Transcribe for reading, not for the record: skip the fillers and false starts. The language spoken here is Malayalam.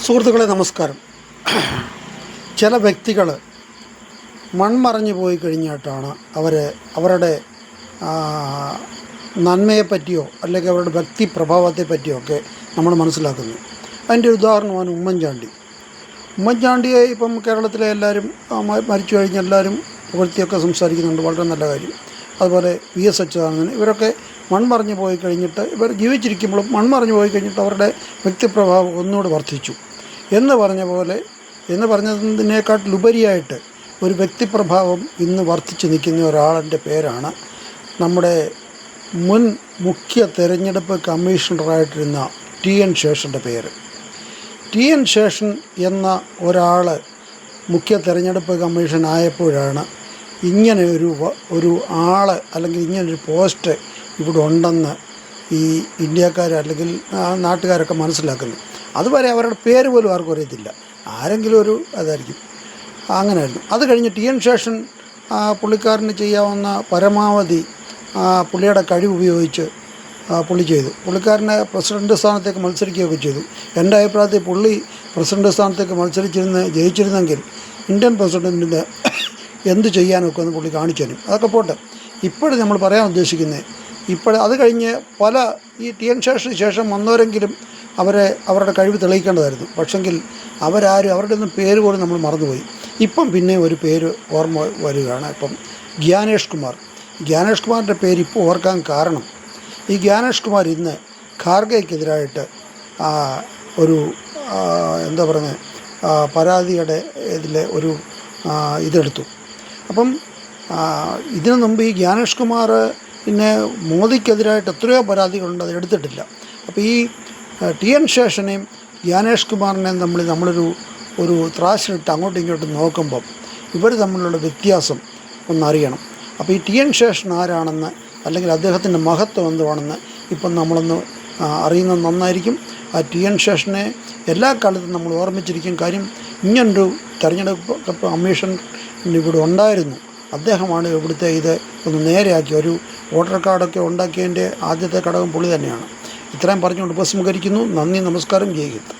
സുഹൃത്തുക്കളെ നമസ്കാരം. ചില വ്യക്തികൾ മൺമറഞ്ഞു പോയി കഴിഞ്ഞിട്ടാണ് അവരുടെ നന്മയെപ്പറ്റിയോ അല്ലെങ്കിൽ അവരുടെ വ്യക്തി പ്രഭാവത്തെ പറ്റിയോ ഒക്കെ നമ്മൾ മനസ്സിലാക്കുന്നത്. അതിൻ്റെ ഒരു ഉദാഹരണമാണ് ഉമ്മൻചാണ്ടിയെ ഇപ്പം കേരളത്തിലെ എല്ലാവരും മരിച്ചു കഴിഞ്ഞ് എല്ലാവരും പുകഴ്ത്തിയൊക്കെ സംസാരിക്കുന്നുണ്ട്, വളരെ നല്ല കാര്യം. അതുപോലെ VS അച്യുതാനന്ദൻ, ഇവരൊക്കെ മൺമറഞ്ഞു പോയി കഴിഞ്ഞിട്ട്, ഇവർ ജീവിച്ചിരിക്കുമ്പോഴും മൺമറഞ്ഞു പോയി കഴിഞ്ഞിട്ട് അവരുടെ വ്യക്തിപ്രഭാവം ഒന്നുകൂടെ വർദ്ധിച്ചു എന്ന് പറഞ്ഞതിനേക്കാട്ടിലുപരിയായിട്ട് ഒരു വ്യക്തിപ്രഭാവം ഇന്ന് വർദ്ധിച്ചു നിൽക്കുന്ന ഒരാളിൻ്റെ പേരാണ് നമ്മുടെ മുൻ മുഖ്യ തെരഞ്ഞെടുപ്പ് കമ്മീഷണറായിട്ടിരുന്ന TN ശേഷൻ്റെ പേര്. TN ശേഷൻ എന്ന ഒരാൾ മുഖ്യ തെരഞ്ഞെടുപ്പ് കമ്മീഷൻ ആയപ്പോഴാണ് ഇങ്ങനെ ഒരു ആൾ അല്ലെങ്കിൽ ഇങ്ങനൊരു പോസ്റ്റ് ഇവിടെ ഉണ്ടെന്ന് ഈ ഇന്ത്യക്കാർ അല്ലെങ്കിൽ നാട്ടുകാരൊക്കെ മനസ്സിലാക്കുന്നു. അതുവരെ അവരുടെ പേര് പോലും ആർക്കും അറിയത്തില്ല, ആരെങ്കിലും ഒരു അതായിരിക്കും. അങ്ങനെയായിരുന്നു. അത് കഴിഞ്ഞ് TN ശേഷൻ പുള്ളിക്കാരന് ചെയ്യാവുന്ന പരമാവധി പുള്ളിയുടെ കഴിവ് ഉപയോഗിച്ച് പുള്ളി ചെയ്തു. പുള്ളിക്കാരനെ പ്രസിഡൻ്റ് സ്ഥാനത്തേക്ക് മത്സരിക്കുകയൊക്കെ ചെയ്തു. എൻ്റെ അഭിപ്രായത്തിൽ പുള്ളി പ്രസിഡൻ്റ് സ്ഥാനത്തേക്ക് ജയിച്ചിരുന്നെങ്കിൽ ഇന്ത്യൻ പ്രസിഡൻറ്റിന് എന്ത് ചെയ്യാനൊക്കെ ഒന്ന് പുള്ളി കാണിച്ചു തരും. അതൊക്കെ പോട്ടെ. ഇപ്പോഴും നമ്മൾ പറയാൻ ഉദ്ദേശിക്കുന്നത്, അത് കഴിഞ്ഞ് പല ഈ TN ശേഷന് ശേഷം വന്നവരെങ്കിലും അവരുടെ കഴിവ് തെളിയിക്കേണ്ടതായിരുന്നു. പക്ഷെങ്കിൽ അവരുടെ ഒന്നും പേര് പോലും നമ്മൾ മറന്നുപോയി. ഇപ്പം പിന്നെ ഒരു പേര് ഓർമ്മ വരികയാണ്. ഇപ്പം ഗ്യാനേഷ് കുമാറിൻ്റെ പേര് ഇപ്പോൾ ഓർക്കാൻ കാരണം, ഈ ഗ്യാനേഷ് കുമാർ ഇന്ന് ഖാർഗെക്കെതിരായിട്ട് ഒരു പരാതിയുടെ ഒരു ഇതെടുത്തു. അപ്പം ഇതിനു മുമ്പ് ഈ ഗ്യാനേഷ് കുമാർ പിന്നെ മോദിക്കെതിരായിട്ട് എത്രയോ പരാതികളുണ്ട്, അതെടുത്തിട്ടില്ല. അപ്പോൾ ഈ TN ശേഷനെയും ഗ്യാനേഷ് കുമാറിനെയും നമ്മളൊരു ത്രാശിനിട്ട് അങ്ങോട്ടും ഇങ്ങോട്ടും നോക്കുമ്പം ഇവർ തമ്മിലുള്ള വ്യത്യാസം ഒന്നറിയണം. അപ്പോൾ ഈ TN ശേഷൻ ആരാണെന്ന് അല്ലെങ്കിൽ അദ്ദേഹത്തിൻ്റെ മഹത്വം എന്തുവാണെന്ന് ഇപ്പം നമ്മളൊന്ന് അറിയുന്നത് നന്നായിരിക്കും. ആ TN ശേഷനെ എല്ലാ കാലത്തും നമ്മൾ ഓർമ്മിച്ചിരിക്കും. കാര്യം ഇങ്ങനൊരു തെരഞ്ഞെടുപ്പ് കമ്മീഷൻ ഇവിടെ ഉണ്ടായിരുന്നു. അദ്ദേഹമാണ് ഇവിടുത്തെ ഇത് ഒന്ന് നേരെയാക്കി ഒരു വോട്ടർ കാർഡൊക്കെ ഉണ്ടാക്കിയതിൻ്റെ ആദ്യത്തെ ഘടകം പുള്ളി തന്നെയാണ്. ഇത്രയും പറഞ്ഞുകൊണ്ട് ഉപസംഹരിക്കുന്നു. നന്ദി, നമസ്കാരം, ജയ് ഹിന്ദ്.